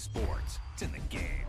sports. It's in the game.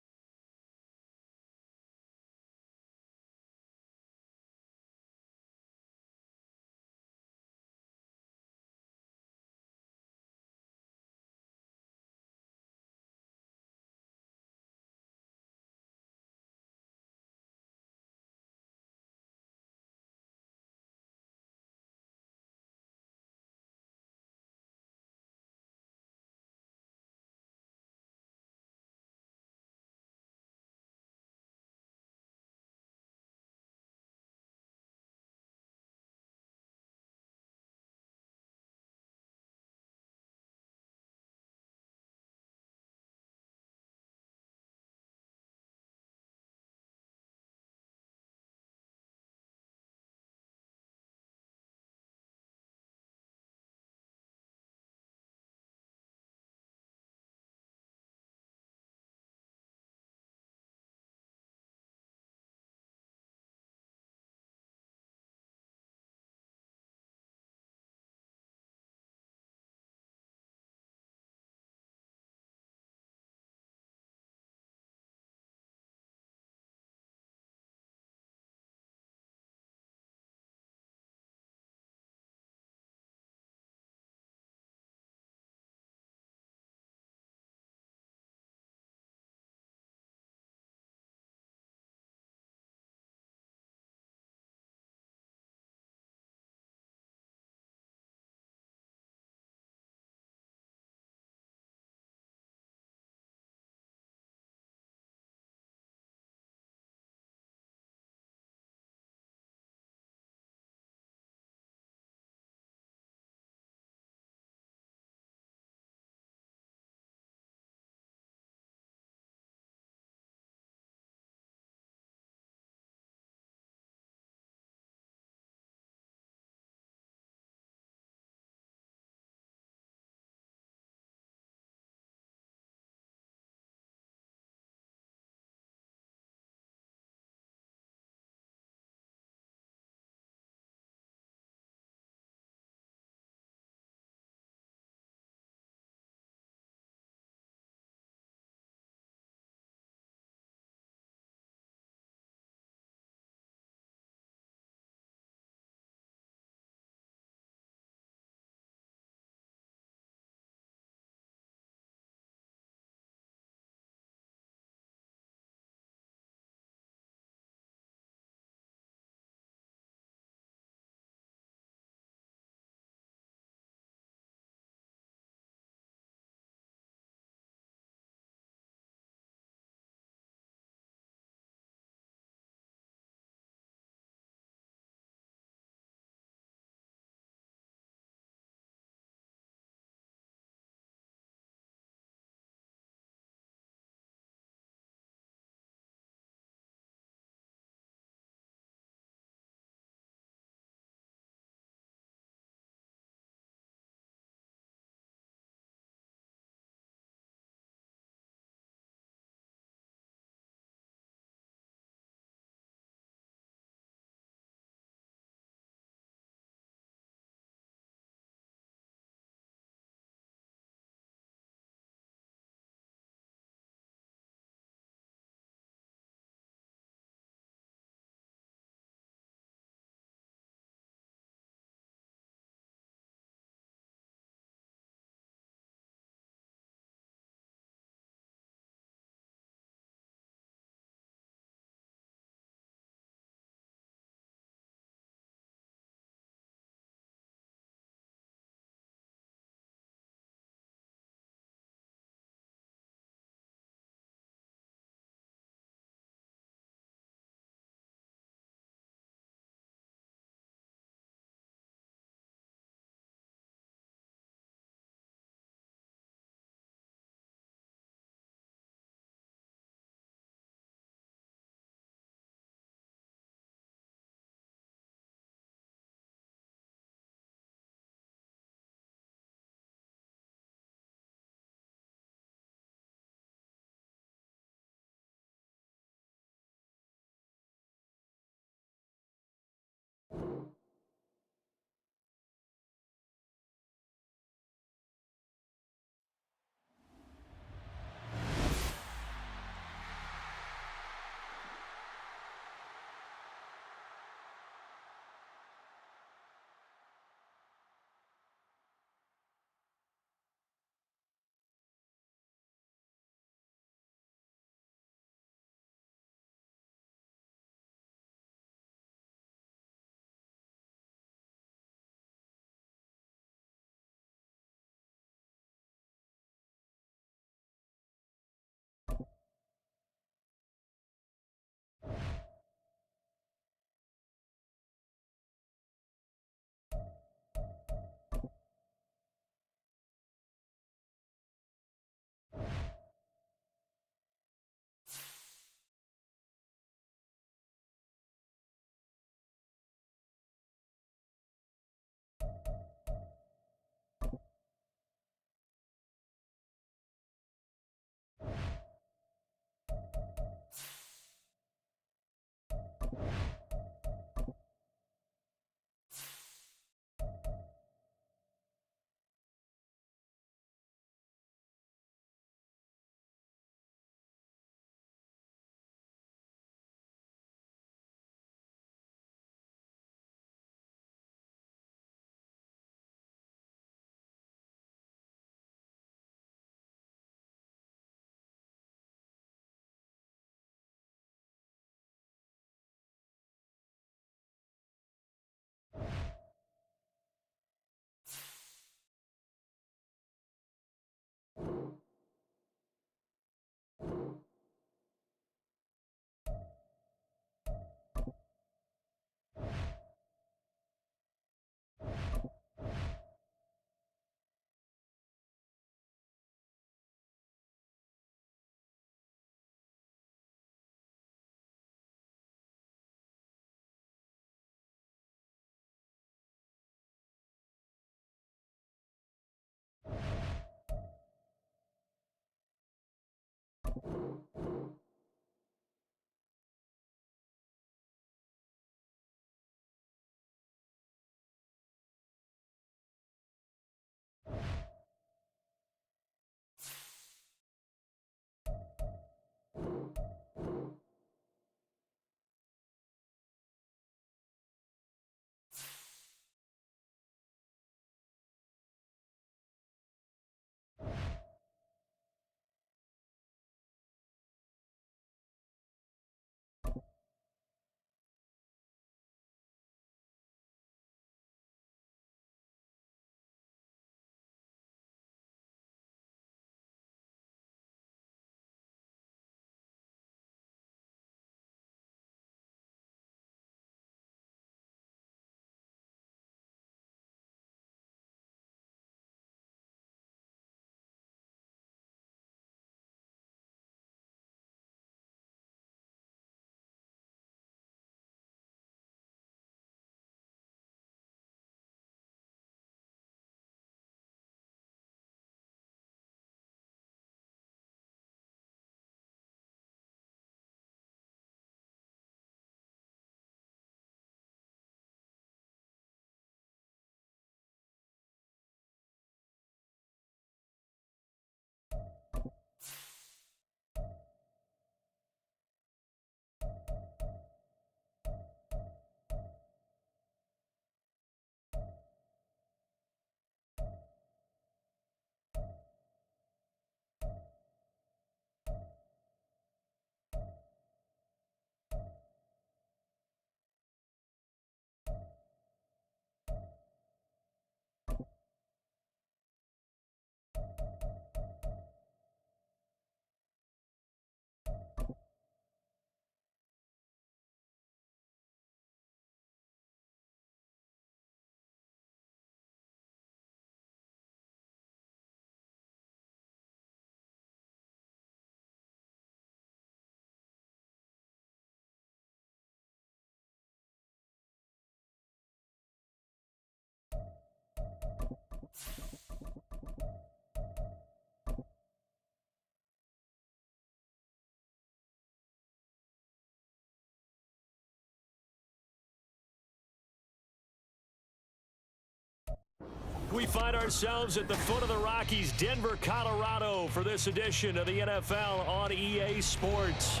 We find ourselves at the foot of the Rockies, Denver, Colorado, for this edition of the NFL on EA Sports.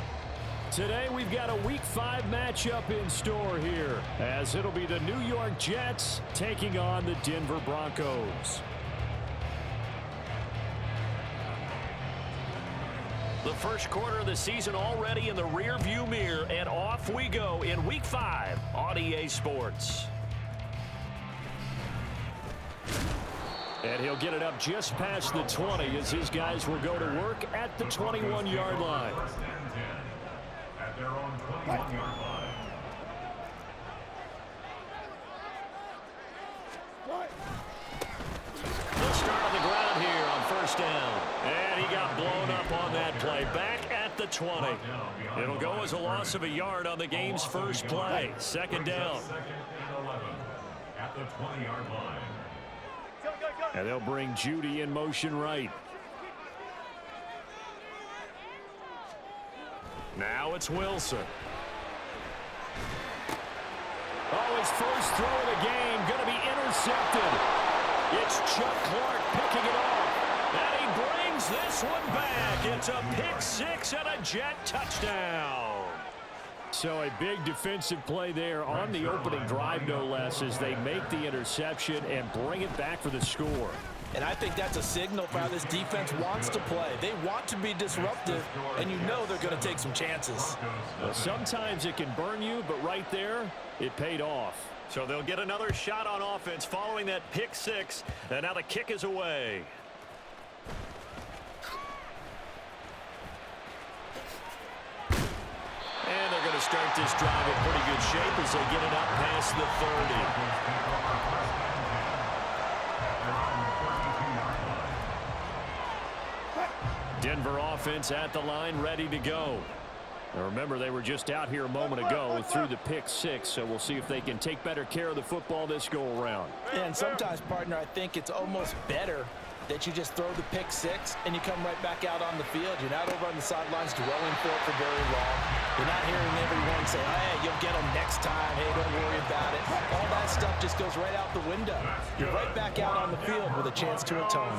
Today, we've got a Week 5 matchup in store here, as it'll be the New York Jets taking on the Denver Broncos. The first quarter of the season already in the rearview mirror, and off we go in Week 5 on EA Sports. And he'll get it up just past the 20 as his guys will go to work at the 21-yard line. At their own 21-yard line. They'll start on the ground here on first down. And he got blown up on that play. Back at the 20. It'll go as a loss of a yard on the game's first play. Second down. Second and 11 at the 20-yard line. And they'll bring Judy in motion right. Now it's Wilson. Oh, his first throw of the game going to be intercepted. It's Chuck Clark picking it off. And he brings this one back. It's a pick six and a Jet touchdown. So a big defensive play there on the opening drive, no less, as they make the interception and bring it back for the score. And I think that's a signal for how this defense wants to play. They want to be disruptive, and you know they're going to take some chances. Well, sometimes it can burn you, but right there, it paid off. So they'll get another shot on offense following that pick six, and now the kick is away. And they're going to start this drive in pretty good shape as they get it up past the 30. Denver offense at the line, ready to go. Now remember, they were just out here a moment ago through the pick six, so we'll see if they can take better care of the football this go-around. And sometimes, partner, I think it's almost better that you just throw the pick six and you come right back out on the field. You're not over on the sidelines dwelling for it for very long. You're not hearing everyone say, hey, you'll get them next time. Hey, don't worry about it. All that stuff just goes right out the window. You're right back out on the field with a chance to atone.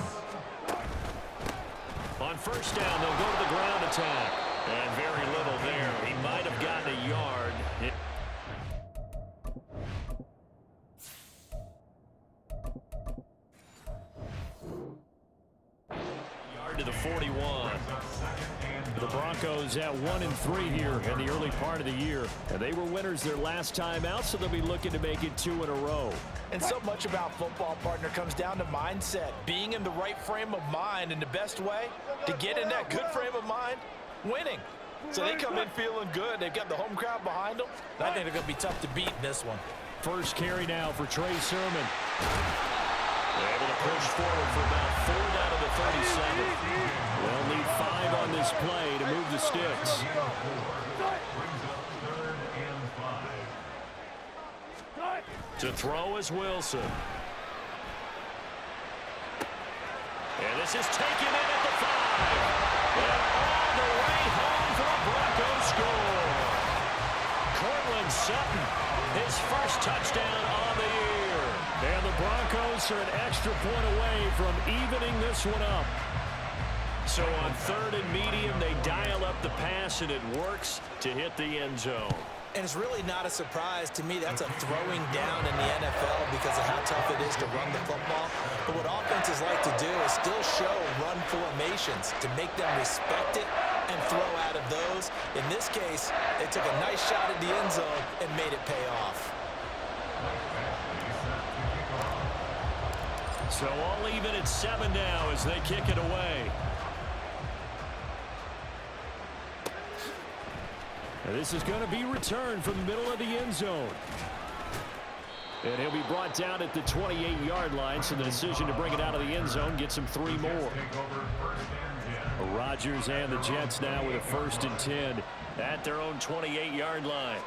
On first down, they'll go to the ground attack. And very little there. He might have gotten a yard. Yard to the 41. The Broncos at 1-3 here in the early part of the year. And they were winners their last time out, so they'll be looking to make it 2 in a row. And so much about football, partner, comes down to mindset. Being in the right frame of mind, and the best way to get in that good frame of mind, winning. So they come in feeling good. They've got the home crowd behind them. I think they're going to be tough to beat in this one. First carry now for Trey Sermon. They're able to push forward for about 4 out of the 37. They'll need 5 on this play to move the sticks. To throw is Wilson. And this is taken in at the 5. And all the way home for a Broncos score. Cortland Sutton, his first touchdown on the year. And the Broncos are an extra point away from evening this one up. So on 3rd and medium, they dial up the pass, and it works to hit the end zone. And it's really not a surprise to me. That's a throwing down in the NFL because of how tough it is to run the football. But what offenses like to do is still show run formations to make them respect it and throw out of those. In this case, they took a nice shot at the end zone and made it pay off. So all even at 7 now as they kick it away. And this is going to be returned from the middle of the end zone. And he'll be brought down at the 28-yard line, so the decision to bring it out of the end zone gets him 3 more. Rodgers and the Jets now with a 1st and 10 at their own 28-yard line.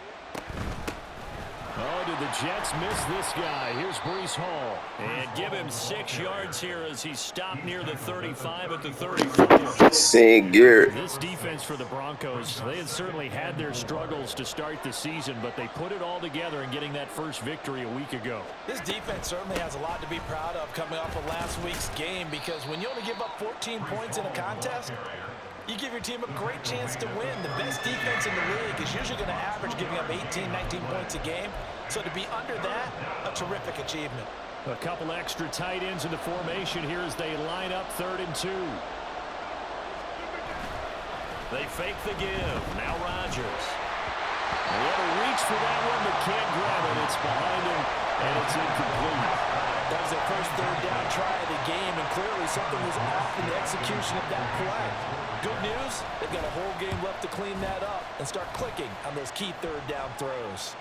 Oh, did the Jets miss this guy? Here's Breece Hall. And give him 6 yards here as he stopped near the 35 at the 34. Seeing Garrett. This defense for the Broncos, they had certainly had their struggles to start the season, but they put it all together in getting that first victory a week ago. This defense certainly has a lot to be proud of coming off of last week's game, because when you only give up 14 points in a contest, you give your team a great chance to win. The best defense in the league is usually going to average giving up 18, 19 points a game. So to be under that, a terrific achievement. A couple extra tight ends in the formation here as they line up 3rd and 2. They fake the give. Now Rodgers. They had to reach for that one, but can't grab it. It's behind him, and it's incomplete. That was their first 3rd down try of the game, and clearly something was off in the execution of that play. Good news, they've got a whole game left to clean that up and start clicking on those key 3rd down throws.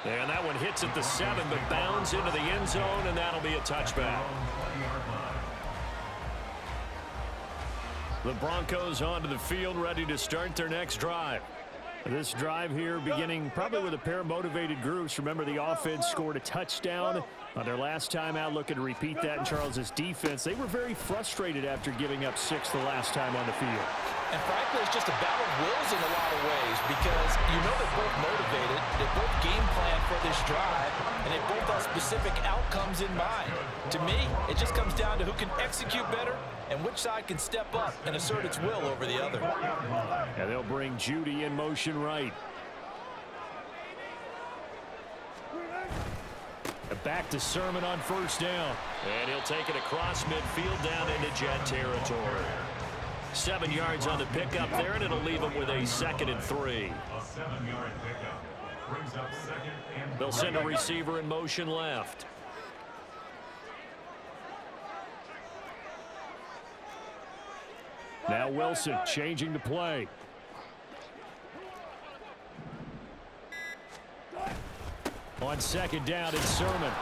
And that one hits at the 7, but bounds into the end zone, and that'll be a touchback. The Broncos onto the field, ready to start their next drive. This drive here beginning probably with a pair of motivated groups. Remember, the offense scored a touchdown on their last time out, looking to repeat that in Charles's defense. They were very frustrated after giving up 6 the last time on the field. And frankly, it's just a battle of wills in a lot of ways, because you know they're both motivated, they both game plan for this drive, and they both have specific outcomes in mind. To me, it just comes down to who can execute better and which side can step up and assert its will over the other. And they'll bring Judy in motion right. Back to Sermon on 1st down. And he'll take it across midfield down into Jet territory. 7 yards on the pickup there, and it'll leave him with a 2nd and 3. A 7-yard pickup brings up 2nd and 3. They'll send a receiver in motion left. Now Wilson changing the play. On 2nd down, it's Sermon.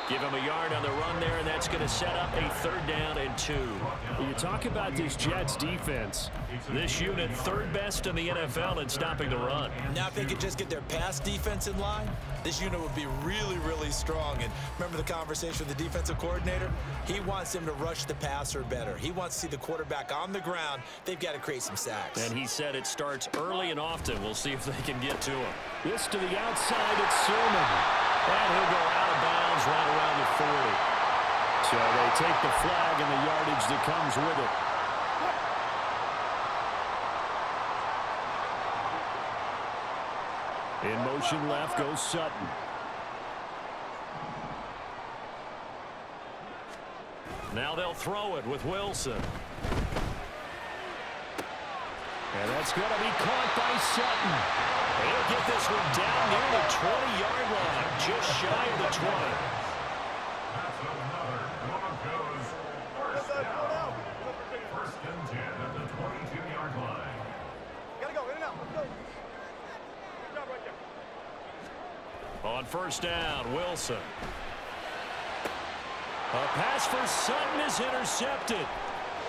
Give him a yard on the run there, and that's going to set up a 3rd down and 2. You talk about this Jets defense. This unit 3rd best in the NFL in stopping the run. Now if they could just get their pass defense in line, this unit would be really, really strong. And remember the conversation with the defensive coordinator? He wants them to rush the passer better. He wants to see the quarterback on the ground. They've got to create some sacks. And he said it starts early and often. We'll see if they can get to him. This to the outside, it's Sermon. And he'll go out of bounds right around the 40. So they take the flag and the yardage that comes with it. In motion left goes Sutton. Now they'll throw it with Wilson. And that's going to be caught by Sutton. He'll get this one down near the 20-yard line, just shy of the 20. That's another Broncos first down. 1st and 10 at the 22-yard line. Gotta go, in and out, let's go. Good job right there. On 1st down, Wilson. A pass for Sutton is intercepted.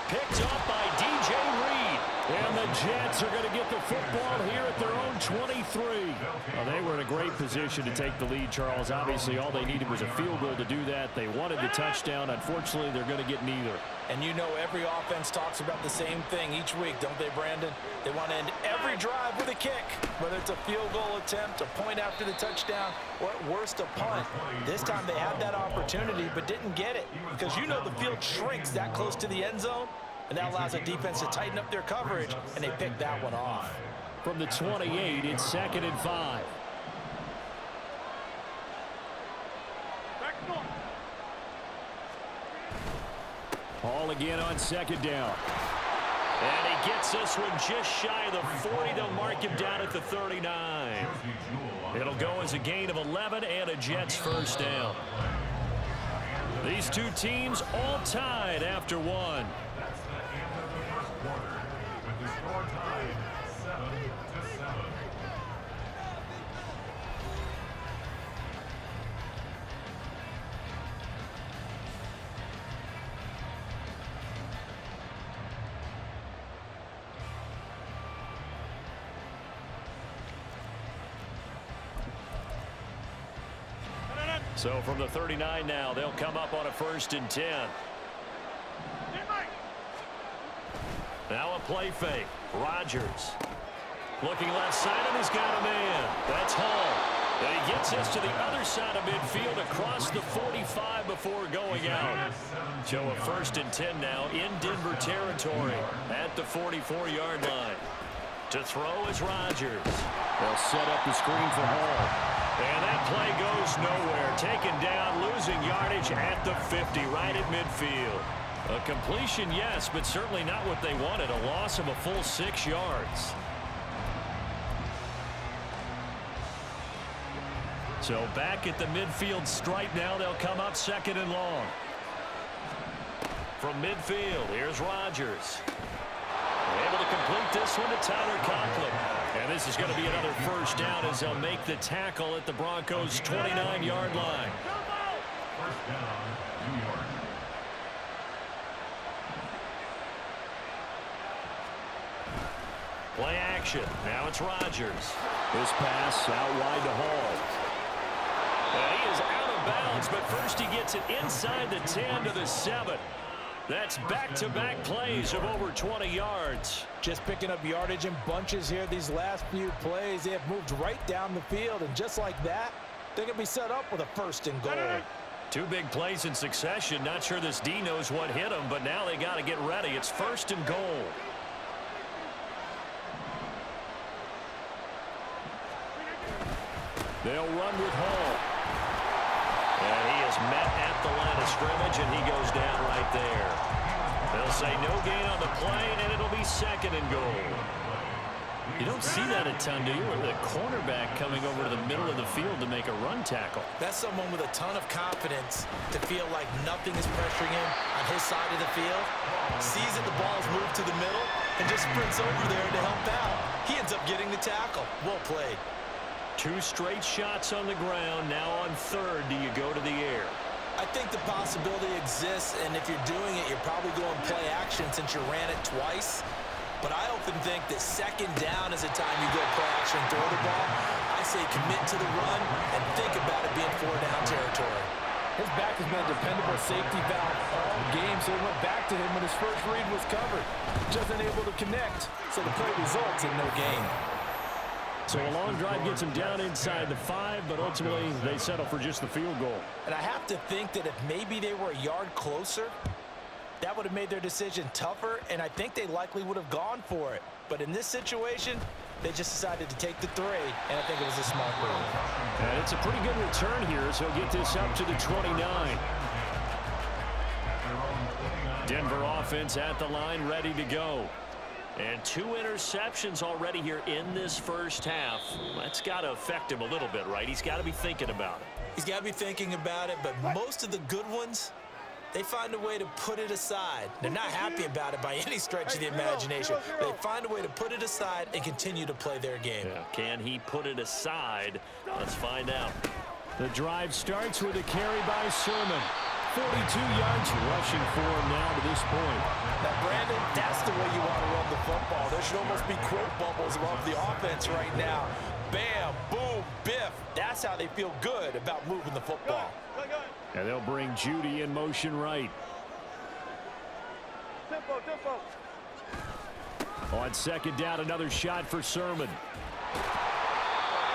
Picked up by DJ Reed. And the Jets are going to get the football here at their own 23. Well, they were in a great position to take the lead, Charles. Obviously, all they needed was a field goal to do that. They wanted the touchdown. Unfortunately, they're going to get neither. And you know every offense talks about the same thing each week, don't they, Brandon? They want to end every drive with a kick, whether it's a field goal attempt, a point after the touchdown, or at worst, a punt. This time they had that opportunity but didn't get it, because you know the field shrinks that close to the end zone, and that allows the defense to tighten up their coverage, and they picked that one off. From the 28, it's 2nd and 5. Hall again on 2nd down. And he gets this one just shy of the 40. They'll mark him down at the 39. It'll go as a gain of 11 and a Jets 1st down. These two teams all tied after one. That's the end of the first quarter, with the score tied 7-7. So from the 39 now, they'll come up on a 1st and 10. Now a play fake. Rodgers. Looking left side, and he's got a man. That's Hall. And he gets us to the other side of midfield across the 45 before going out. So a 1st and 10 now in Denver territory at the 44-yard line. To throw is Rodgers. They'll set up the screen for Hall. And that play goes nowhere. Taken down, losing yardage at the 50, right at midfield. A completion, yes, but certainly not what they wanted. A loss of a full 6 yards. So back at the midfield stripe now, they'll come up 2nd and long. From midfield, here's Rodgers. Able to complete this one to Tyler Conklin. And this is going to be another 1st down as they'll make the tackle at the Broncos' 29-yard line. 1st down, New York. Play action. Now it's Rodgers. This pass out wide to Hall. And he is out of bounds, but first he gets it inside the 10 to the 7. That's back-to-back plays of over 20 yards. Just picking up yardage in bunches here these last few plays. They have moved right down the field, and just like that, they're going to be set up with a 1st and goal. 2 big plays in succession. Not sure this D knows what hit him, but now they got to get ready. It's 1st and goal. They'll run with Hall. And he is met at the line of scrimmage, and he goes down right there. They'll say no gain on the play, and it'll be 2nd and goal. You don't see that a ton, do you? Or the cornerback coming over to the middle of the field to make a run tackle. That's someone with a ton of confidence to feel like nothing is pressuring him on his side of the field. Sees that the ball's moved to the middle and just sprints over there to help out. He ends up getting the tackle. Well played. 2 straight shots on the ground. Now on 3rd, do you go to the air? I think the possibility exists, and if you're doing it, you're probably going play action since you ran it twice. But I often think that 2nd down is a time you go play action and throw the ball. I say commit to the run and think about it being 4-down territory. His back has been a dependable safety valve all game, so he went back to him when his first read was covered. Just unable to connect, so the play results in no gain. So a long drive gets them down inside the 5, but ultimately they settle for just the field goal. And I have to think that if maybe they were a yard closer, that would have made their decision tougher, and I think they likely would have gone for it. But in this situation, they just decided to take the 3, and I think it was a smart move. And it's a pretty good return here, so he'll get this up to the 29. Denver offense at the line, ready to go. And 2 interceptions already here in this first half. That's got to affect him a little bit, right? He's got to be thinking about it. He's got to be thinking about it, but most of the good ones, they find a way to put it aside. They're not happy about it by any stretch of the imagination. They find a way to put it aside and continue to play their game. Yeah. Can he put it aside? Let's find out. The drive starts with a carry by Sermon. 42 yards rushing for him now to this point. Now, Brandon, that's the way you want to run the football. There should almost be quote bubbles above the offense right now. Bam, boom, biff. That's how they feel good about moving the football. And they'll bring Judy in motion right. Tempo, tempo. On 2nd down, another shot for Sermon.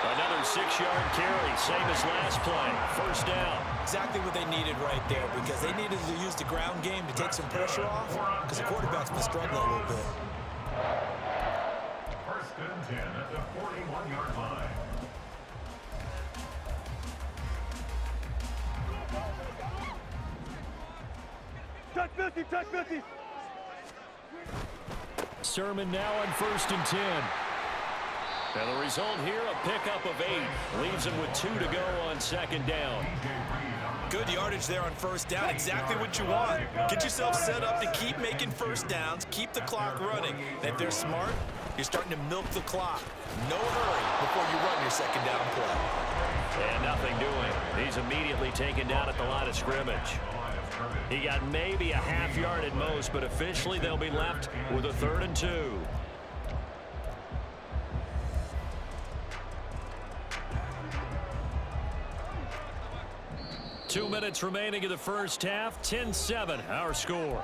Another 6-yard carry, same as last play. 1st down. Exactly what they needed right there, because they needed to use the ground game to take some pressure off, because the quarterback's been struggling a little bit. 1st and 10 at the 41-yard line. Touch 50, touch 50. Sermon now on 1st and 10. And the result here, a pickup of 8. Leaves him with 2 to go on 2nd down. Good yardage there on 1st down. Exactly what you want. Get yourself set up to keep making 1st downs, keep the clock running. And if they're smart, you're starting to milk the clock. No hurry before you run your 2nd down play. And nothing doing. He's immediately taken down at the line of scrimmage. He got maybe a half yard at most, but officially they'll be left with a 3rd and 2. 2 minutes remaining in the first half. 10-7, our score.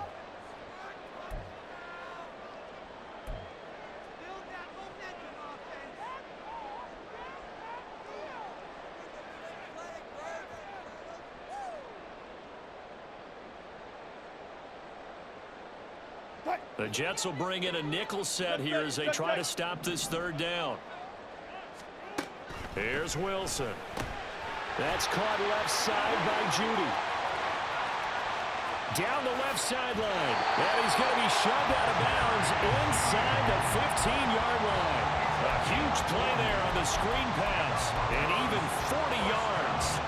The Jets will bring in a nickel set here as they try to stop this third down. Here's Wilson. That's caught left side by Judy. Down the left sideline. And he's going to be shoved out of bounds inside the 15-yard line. A huge play there on the screen pass. And even 40 yards.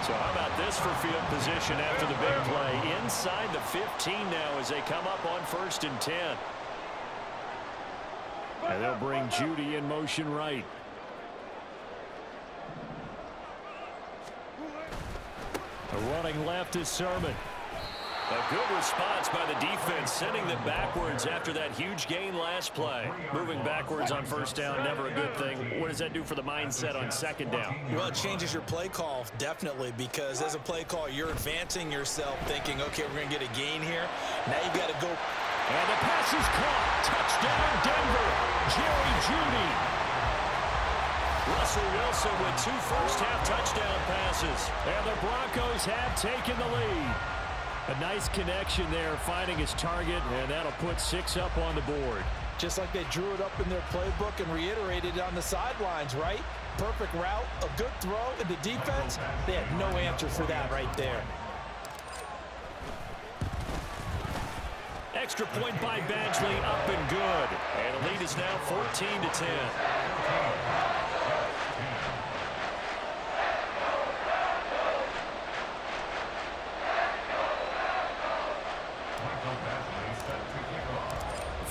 So how about this for field position after the big play? Inside the 15 now as they come up on 1st and 10. And they'll bring Judy in motion right. Running left is Sermon. A good response by the defense, sending them backwards after that huge gain last play. Moving backwards on 1st down, never a good thing. What does that do for the mindset on 2nd down? Well, it changes your play call, definitely, because as a play call, you're advancing yourself thinking, okay, we're going to get a gain here. Now you got to go. And the pass is caught. Touchdown, Denver. Jerry Judy. Russell Wilson with 2 first-half touchdown passes. And the Broncos have taken the lead. A nice connection there, finding his target, and that'll put 6 up on the board. Just like they drew it up in their playbook and reiterated it on the sidelines, right? Perfect route, a good throw, and the defense, they had no answer for that right there. Extra point by Badgley, up and good. And the lead is now 14-10.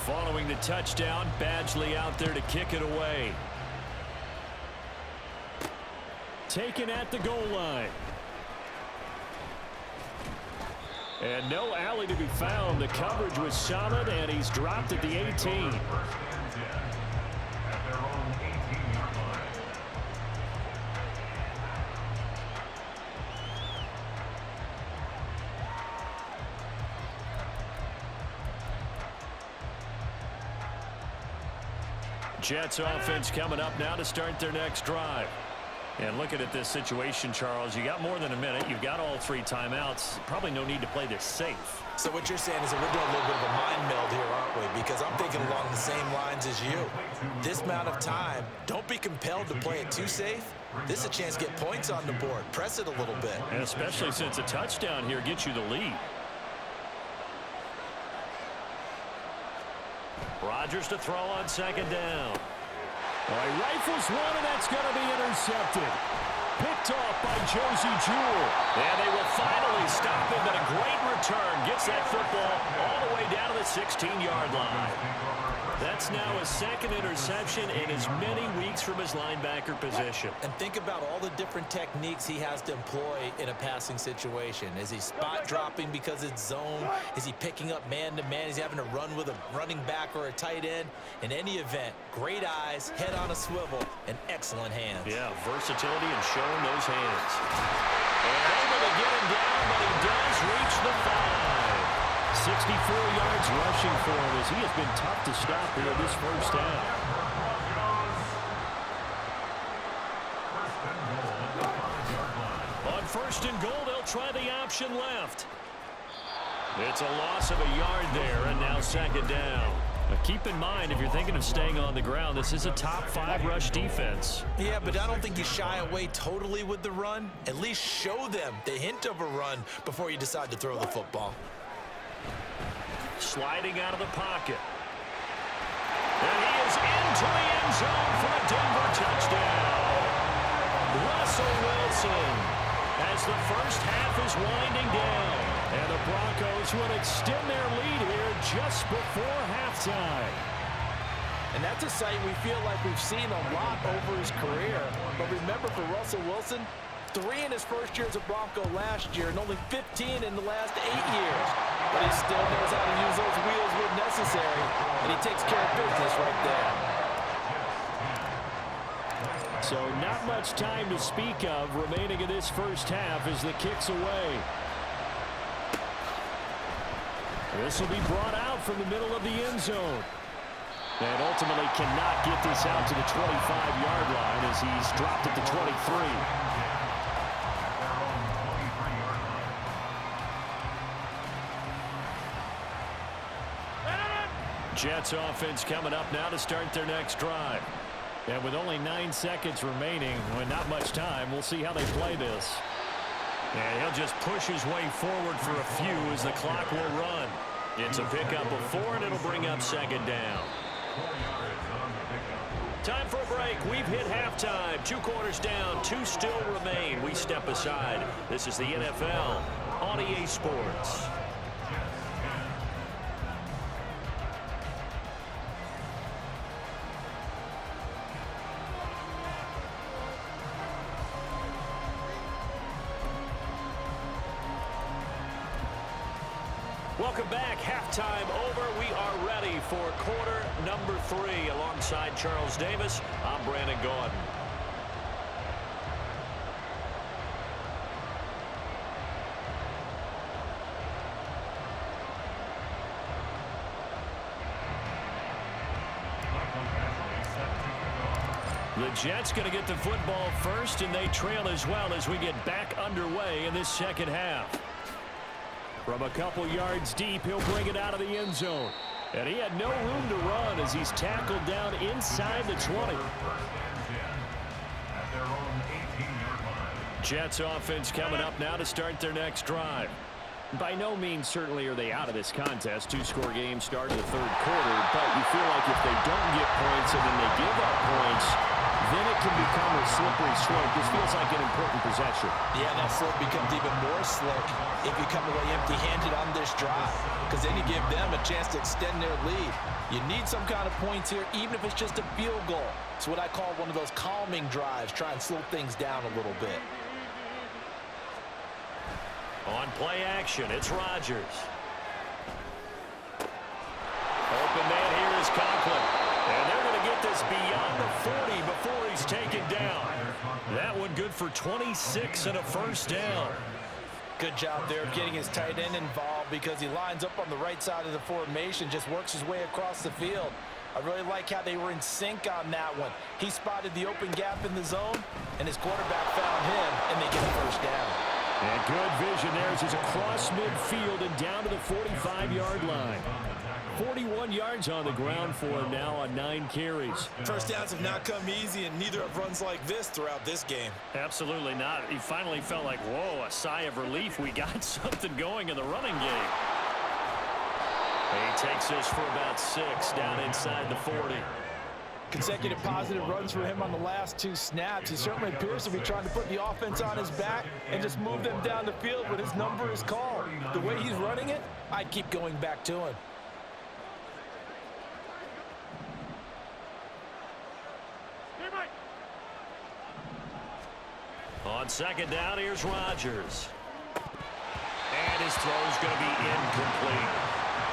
Following the touchdown, Badgley out there to kick it away. Taken at the goal line. And no alley to be found. The coverage was solid, and he's dropped at the 18. Jets offense coming up now to start their next drive. And looking at this situation, Charles, you got more than a minute. You've got all 3 timeouts. Probably no need to play this safe. So what you're saying is that we're doing a little bit of a mind meld here, aren't we? Because I'm thinking along the same lines as you. This amount of time, don't be compelled to play it too safe. This is a chance to get points on the board. Press it a little bit. And especially since a touchdown here gets you the lead. Rodgers to throw on 2nd down. Well, he rifles one, and that's going to be intercepted. Picked off by Josie Jewell. And they will finally stop him, but a great return. Gets that football all the way down to the 16-yard line. That's now his 2nd interception in as many weeks from his linebacker position. And think about all the different techniques he has to employ in a passing situation. Is he spot dropping because it's zone? Is he picking up man-to-man? Is he having to run with a running back or a tight end? In any event, great eyes, head on a swivel, and excellent hands. Yeah, versatility and showing those hands. And able to get him down, but he does reach the 5. 64 yards rushing for him as he has been tough to stop here this first half. On 1st and goal, they'll try the option left. It's a loss of a yard there, and now 2nd down. Now keep in mind, if you're thinking of staying on the ground, this is a top 5 rush defense. Yeah, but I don't think you shy away totally with the run. At least show them the hint of a run before you decide to throw the football. Sliding out of the pocket. And he is into the end zone for a Denver touchdown. Russell Wilson as the first half is winding down. And the Broncos will extend their lead here just before halftime. And that's a sight we feel like we've seen a lot over his career. But remember, for Russell Wilson, 3 in his first year as a Bronco last year and only 15 in the last 8 years. But he still knows how to use those wheels when necessary, and he takes care of business right there. So not much time to speak of remaining in this first half as the kick's away. This will be brought out from the middle of the end zone. And ultimately cannot get this out to the 25-yard line as he's dropped at the 23. Jets offense coming up now to start their next drive. And with only 9 seconds remaining, with not much time, we'll see how they play this. And he'll just push his way forward for a few as the clock will run. It's a pickup of 4, and it'll bring up second down. Time for a break. We've hit halftime. 2 quarters down, 2 still remain. We step aside. This is the NFL on EA Sports. Welcome back. Halftime over. We are ready for quarter number 3. Alongside Charles Davis, I'm Brandon Gordon. The Jets going to get the football first, and they trail as well as we get back underway in this second half. From a couple yards deep, he'll bring it out of the end zone. And he had no room to run as he's tackled down inside the 20. Jets offense coming up now to start their next drive. By no means certainly are they out of this contest. 2-score game start in the third quarter, but you feel like if they don't get points and then they give up points, then it can become a slippery slope. This feels like an important possession. Yeah, that slope becomes even more slick if you come away empty-handed on this drive, because then you give them a chance to extend their lead. You need some kind of points here, even if it's just a field goal. It's what I call one of those calming drives, try and slow things down a little bit. On play action, it's Rodgers. Open man here is Conklin. And they're going to get this beyond the 40 before he's taken down. That one good for 26 and a first down. Good job there of getting his tight end involved because he lines up on the right side of the formation, just works his way across the field. I really like how they were in sync on that one. He spotted the open gap in the zone, and his quarterback found him, and they get a first down. And good vision there as he's across midfield and down to the 45-yard line. 41 yards on the ground for him now on 9 carries. First downs have not come easy, and neither have runs like this throughout this game. Absolutely not. He finally felt like, whoa, a sigh of relief. We got something going in the running game. He takes this for about 6 down inside the 40. Consecutive positive runs for him on the last 2 snaps. He certainly appears to be trying to put the offense on his back and just move them down the field when his number is called. The way he's running it, I'd keep going back to him. On second down, here's Rodgers. And his throw's going to be incomplete.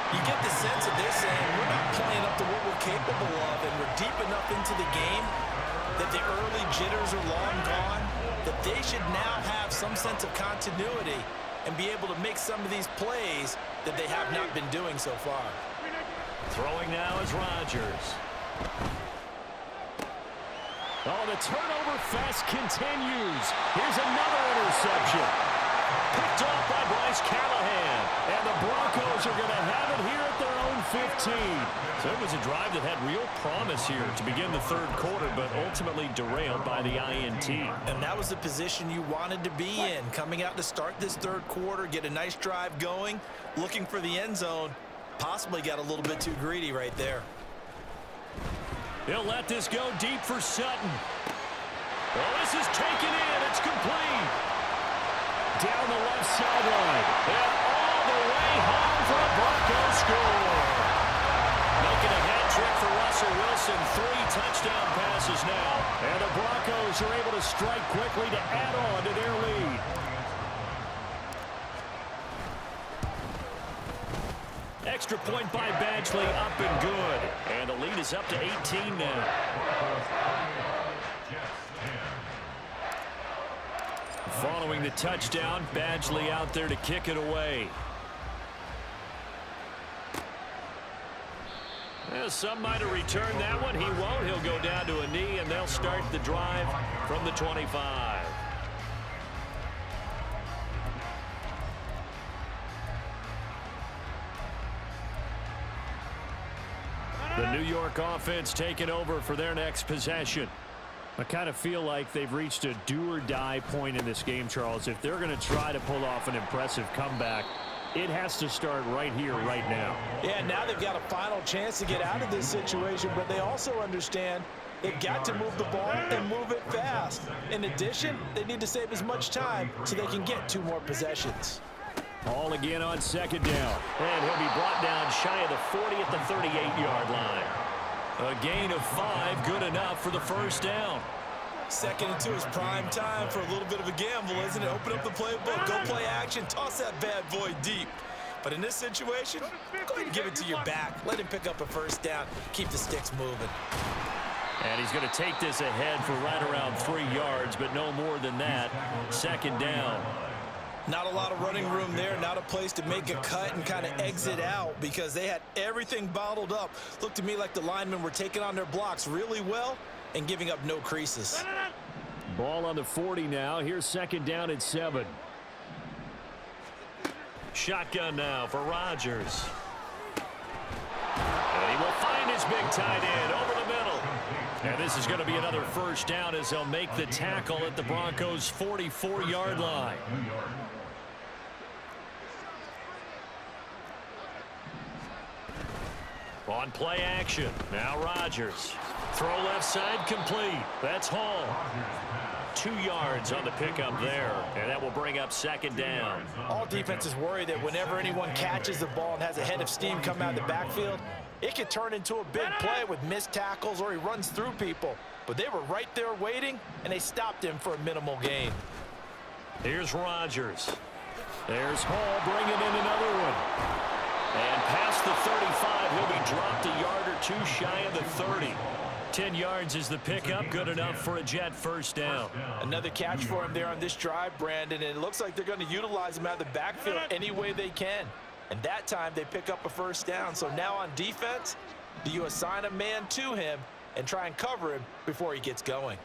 You get the sense that they're saying we're not playing up to what we're capable of, and we're deep enough into the game that the early jitters are long gone, that they should now have some sense of continuity and be able to make some of these plays that they have not been doing so far. Throwing now is Rodgers. Oh, the turnover fest continues. Here's another interception. Picked off by Bryce Callahan. And the Broncos are going to have it here at their own 15. So it was a drive that had real promise here to begin the third quarter, but ultimately derailed by the INT. And that was the position you wanted to be in. Coming out to start this third quarter, get a nice drive going, looking for the end zone. Possibly got a little bit too greedy right there. He'll let this go deep for Sutton. Well, this is taken in. It's complete. Down the left sideline. And all the way home for a Broncos score. Making a hat trick for Russell Wilson. 3 touchdown passes now. And the Broncos are able to strike quickly to add on to their lead. Extra point by Badgley, up and good. And the lead is up to 18 now. Following the touchdown, Badgley out there to kick it away. Well, some might have returned that one. He won't. He'll go down to a knee, and they'll start the drive from the 25. The New York offense taking over for their next possession. I kind of feel like they've reached a do-or-die point in this game, Charles. If they're going to try to pull off an impressive comeback, it has to start right here, right now. Yeah, now they've got a final chance to get out of this situation, but they also understand they've got to move the ball and move it fast. In addition, they need to save as much time so they can get 2 more possessions. Ball again on second down. And he'll be brought down shy of the 40 at the 38-yard line. A gain of 5, good enough for the first down. Second and 2 is prime time for a little bit of a gamble, isn't it? Open up the playbook, go play action, toss that bad boy deep. But in this situation, go ahead and give it to your back. Let him pick up a first down. Keep the sticks moving. And he's going to take this ahead for right around 3 yards, but no more than that. Second down. Not a lot of running room there, not a place to make a cut and kind of exit out because they had everything bottled up. Looked to me like the linemen were taking on their blocks really well and giving up no creases. Ball on the 40 now. Here's second down at 7. Shotgun now for Rodgers. And he will find his big tight end over the middle. And this is going to be another first down as they'll make the tackle at the Broncos' 44-yard line. On play action. Now Rodgers. Throw left side complete. That's Hall. 2 yards on the pickup there. And that will bring up second down. All defenses worry that whenever anyone catches the ball and has a head of steam come out of the backfield, it could turn into a big play with missed tackles or he runs through people. But they were right there waiting, and they stopped him for a minimal gain. Here's Rodgers. There's Hall bringing in another one. And past the 35, he'll be dropped a yard or 2 shy of the 30. 10 yards is the pickup, good enough for a Jet first down. Another catch for him there on this drive, Brandon, and it looks like they're going to utilize him out of the backfield any way they can. And that time they pick up a first down. So now on defense, do you assign a man to him and try and cover him before he gets going?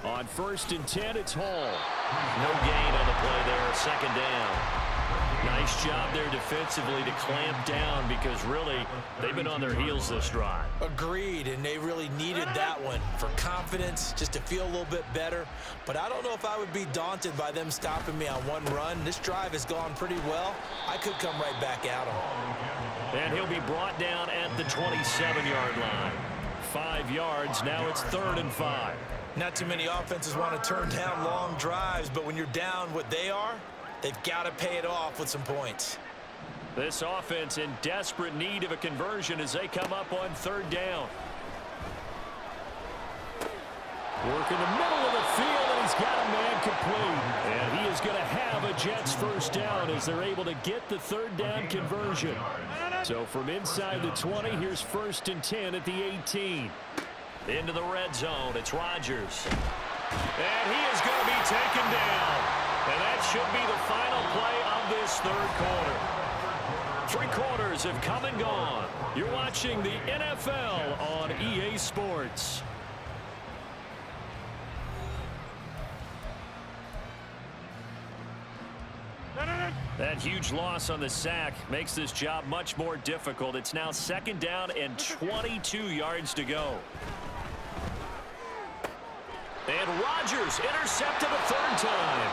On first and 10, it's Hall. No gain on the play there, second down. Nice job there defensively to clamp down because really they've been on their heels this drive. Agreed, and they really needed that one for confidence, just to feel a little bit better. But I don't know if I would be daunted by them stopping me on one run. This drive has gone pretty well. I could come right back at them. And he'll be brought down at the 27-yard line. 5 yards, now it's 3rd and 5. Not too many offenses want to turn down long drives, but when you're down what they are, they've got to pay it off with some points. This offense in desperate need of a conversion as they come up on 3rd down. Work in the middle of the field, and he's got a man complete. And he is going to have a Jets first down as they're able to get the 3rd down conversion. So from inside the 20, here's 1st and 10 at the 18. Into the red zone, it's Rodgers. And he is going to be taken down. And that should be the final play of this 3rd quarter. 3 quarters have come and gone. You're watching the NFL on EA Sports. That huge loss on the sack makes this job much more difficult. It's now 2nd down and 22 yards to go. And Rodgers intercepted a 3rd time.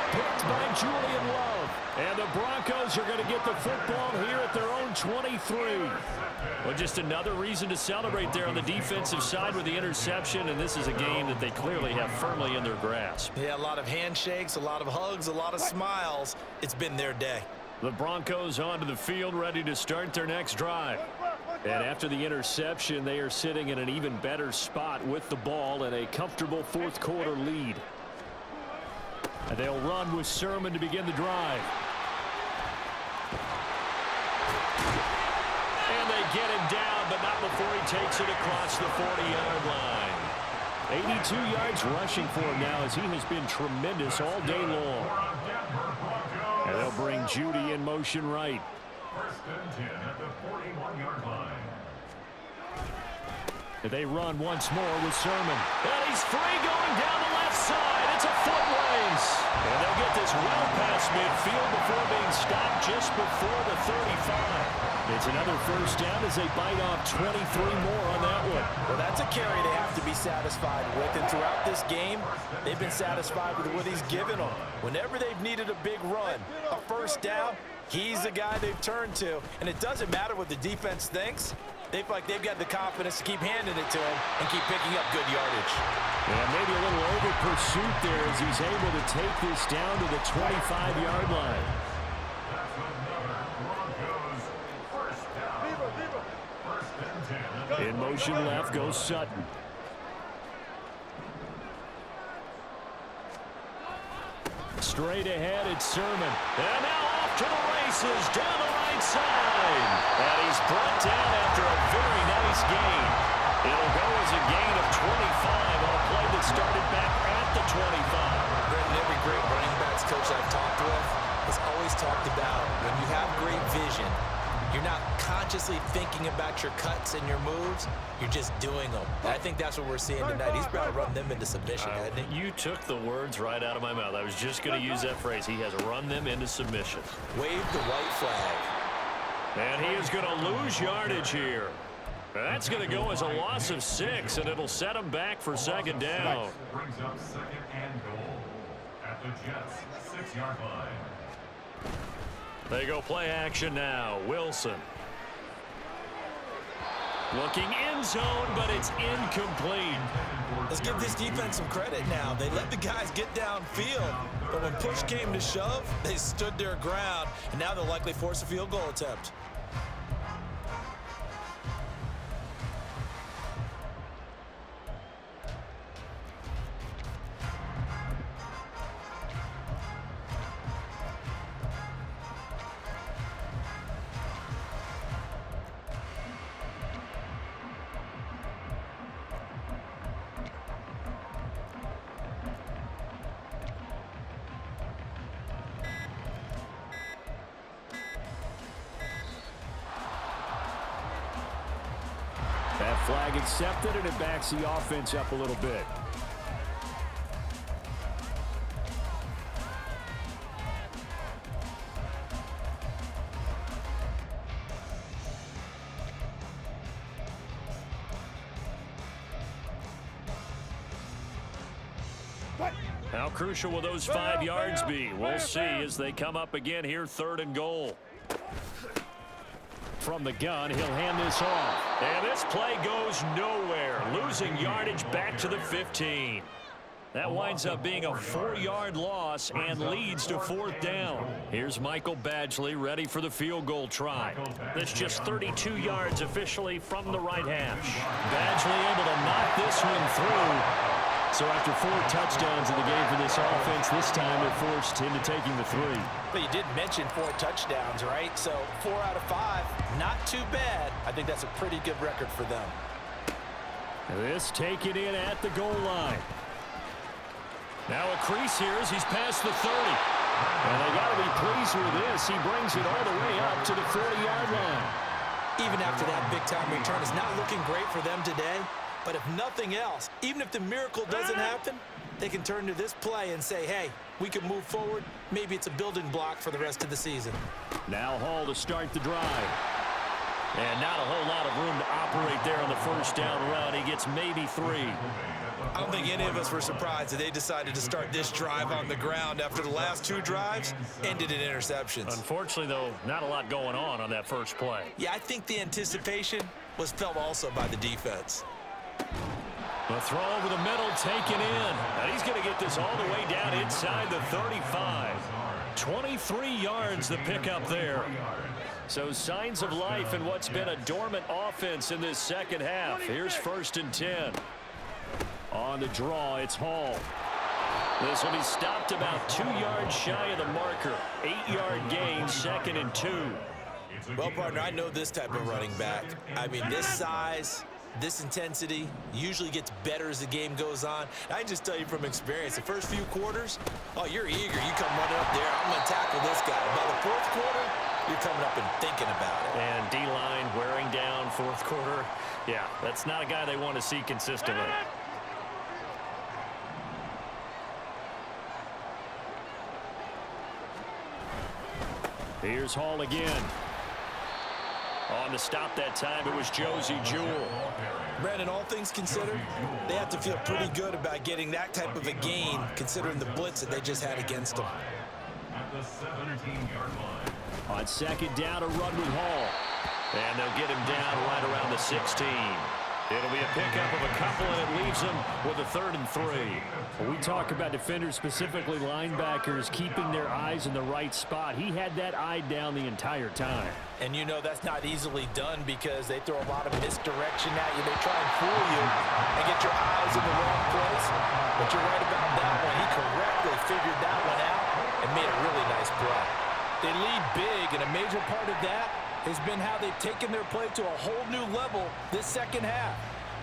Picked by Julian Love. And the Broncos are going to get the football here at their own 23. Well, just another reason to celebrate there on the defensive side with the interception, and this is a game that they clearly have firmly in their grasp. Yeah, a lot of handshakes, a lot of hugs, a lot of smiles. It's been their day. The Broncos onto the field ready to start their next drive. And after the interception, they are sitting in an even better spot with the ball and a comfortable 4th quarter lead. And they'll run with Sermon to begin the drive. And they they get him down, but not before he takes it across the 40-yard line. 82 yards rushing for him now as he has been tremendous all day long. And they'll bring Judy in motion right. First and 10 at the 41-yard line. They run once more with Sermon. And he's free going down the left side. It's a foot race. And they'll get this well past midfield before being stopped just before the 35. It's another first down as they bite off 23 more on that one. Well, that's a carry they have to be satisfied with. And throughout this game, they've been satisfied with what he's given them. Whenever they've needed a big run, a first down, he's the guy they've turned to. And it doesn't matter what the defense thinks. They feel like they've got the confidence to keep handing it to him and keep picking up good yardage. Yeah, maybe a little over pursuit there as he's able to take this down to the 25-yard line. That's another Broncos first down. First and 10. In motion left goes Sutton. Straight ahead, it's Sermon. And now off to the races down the right side. And he's brought down after a very nice gain. It'll go as a gain of 25 on a play that started back at the 25. Brendan, every great running backs coach I've talked with has always talked about when you have great vision, you're not consciously thinking about your cuts and your moves. You're just doing them. And I think that's what we're seeing tonight. He's about to run them into submission, hasn't he? You took the words right out of my mouth. I was just going to use that phrase. He has run them into submission. Wave the white flag. And he is going to lose yardage here. That's going to go as a loss of 6, and it'll set him back for second down. Brings up second and goal at the Jets' 6-yard line. They go play action now. Wilson. Looking end zone, but it's incomplete. Let's give this defense some credit now. They let the guys get downfield, but when push came to shove, they stood their ground, and now they'll likely force a field goal attempt. That flag accepted, and it backs the offense up a little bit. How crucial will those 5 yards be? We'll see as they come up again here, 3rd and goal. From the gun, he'll hand this off. And this play goes nowhere. Losing yardage back to the 15. That winds up being a 4-yard loss and leads to 4th down. Here's Michael Badgley ready for the field goal try. That's just 32 yards officially from the right hash. Badgley able to knock this one through. So after 4 touchdowns in the game for this offense, this time they're forced into taking the 3. But you did mention 4 touchdowns, right? So 4 out of 5, not too bad. I think that's a pretty good record for them. This taken in at the goal line. Now a crease here as he's past the 30. And they got to be pleased with this. He brings it all the way up to the 40-yard line. Even after that big-time return, it's not looking great for them today. But if nothing else, even if the miracle doesn't happen, they can turn to this play and say, hey, we can move forward. Maybe it's a building block for the rest of the season. Now Hall to start the drive. And not a whole lot of room to operate there on the first down run. He gets maybe 3. I don't think any of us were surprised that they decided to start this drive on the ground after the last 2 drives ended in interceptions. Unfortunately, though, not a lot going on that first play. Yeah, I think the anticipation was felt also by the defense. The throw over the middle taken in. And he's going to get this all the way down inside the 35. 23 yards the pickup there. So signs of life in what's been a dormant offense in this second half. Here's 1st and 10. On the draw, it's Hall. This will be stopped about 2 yards shy of the marker. 8-yard gain, 2nd and 2. Well, partner, I know this type of running back. I mean, this size, this intensity usually gets better as the game goes on. I can just tell you from experience, the first few quarters, oh, you're eager. You come running up there, I'm going to tackle this guy. By the fourth quarter, you're coming up and thinking about it. And D-line wearing down fourth quarter. Yeah, that's not a guy they want to see consistently. Here's Hall again. On the stop that time, it was Josie Jewell. Brandon, all things considered, they have to feel pretty good about getting that type of a gain, considering the blitz that they just had against them. At the 17-yard line. On second down, a run with Hall. And they'll get him down right around the 16. It'll be a pickup of a couple, and it leaves them with a 3rd and 3. When we talk about defenders, specifically linebackers, keeping their eyes in the right spot. He had that eye down the entire time. And you know that's not easily done because they throw a lot of misdirection at you. They try and fool you and get your eyes in the wrong place. But you're right about that one. He correctly figured that one out and made a really nice play. They lead big, and a major part of that has been how they've taken their play to a whole new level this second half.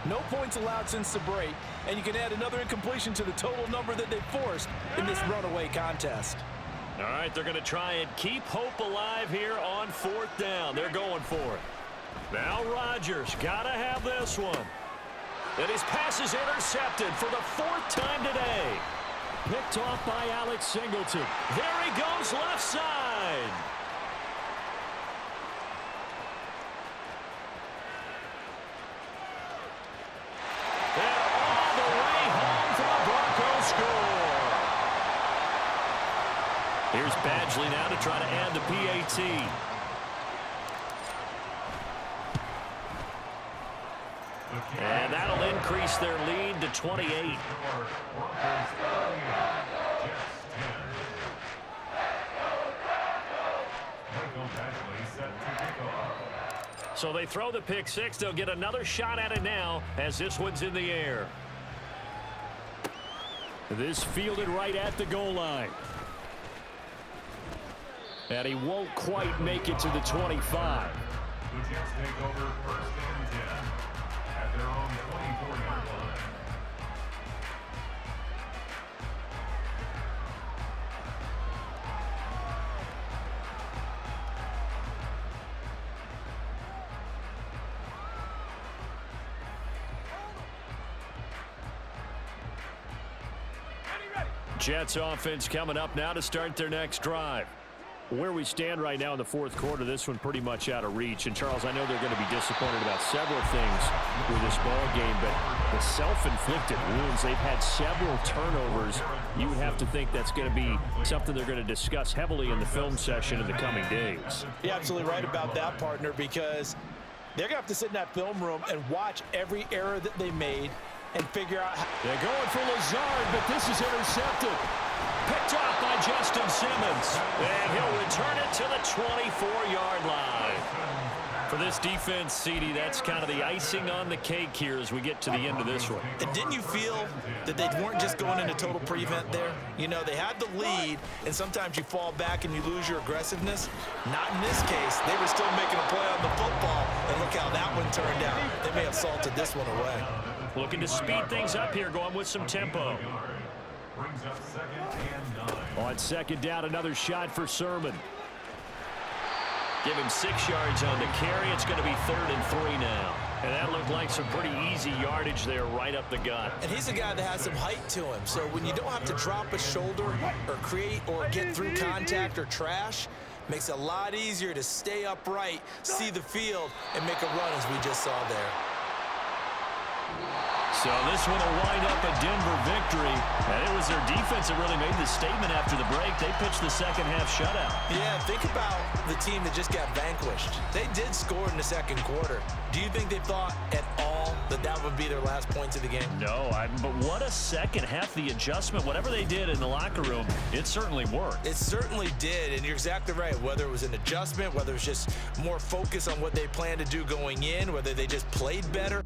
No points allowed since the break, and you can add another incompletion to the total number that they forced in this runaway contest. All right, they're going to try and keep hope alive here on 4th down. They're going for it. Now Rodgers got to have this one. And his pass is intercepted for the 4th time today. Picked off by Alex Singleton. There he goes left side. And all the way home for the Broncos score. Here's Badgley now to try to add the PAT. And that'll increase their lead to 28. So they throw the pick six. They'll get another shot at it now as this one's in the air. This fielded right at the goal line. And he won't quite make it to the 25. The Jets take over 1st and 10 at their own 24-yard line. Jets offense coming up now to start their next drive. Where we stand right now in the 4th quarter, this one pretty much out of reach. And, Charles, I know they're going to be disappointed about several things with this ball game, but the self-inflicted wounds, they've had several turnovers. You would have to think that's going to be something they're going to discuss heavily in the film session in the coming days. You're absolutely right about that, partner, because they're going to have to sit in that film room and watch every error that they made and figure out how. They're going for Lazard, but this is intercepted. Picked off by Justin Simmons. And he'll return it to the 24-yard line. For this defense, CD, that's kind of the icing on the cake here as we get to the end of this one. And didn't you feel that they weren't just going into total prevent there? You know, they had the lead, and sometimes you fall back and you lose your aggressiveness. Not in this case. They were still making a play on the football, and look how that one turned out. They may have salted this one away. Looking to speed things up here, going with some tempo. Brings up 2nd and 9. On second down, another shot for Sermon. Give him 6 yards on the carry. It's going to be 3rd and 3 now. And that looked like some pretty easy yardage there right up the gut. And he's a guy that has some height to him. So when you don't have to drop a shoulder or create or get through contact or trash, makes it a lot easier to stay upright, see the field, and make a run as we just saw there. So this one will wind up a Denver victory. And it was their defense that really made the statement after the break. They pitched the second half shutout. Yeah, think about the team that just got vanquished. They did score in the second quarter. Do you think they thought at all that that would be their last points of the game? No, but what a second half. The adjustment, whatever they did in the locker room, it certainly worked. It certainly did, and you're exactly right. Whether it was an adjustment, whether it was just more focus on what they planned to do going in, whether they just played better.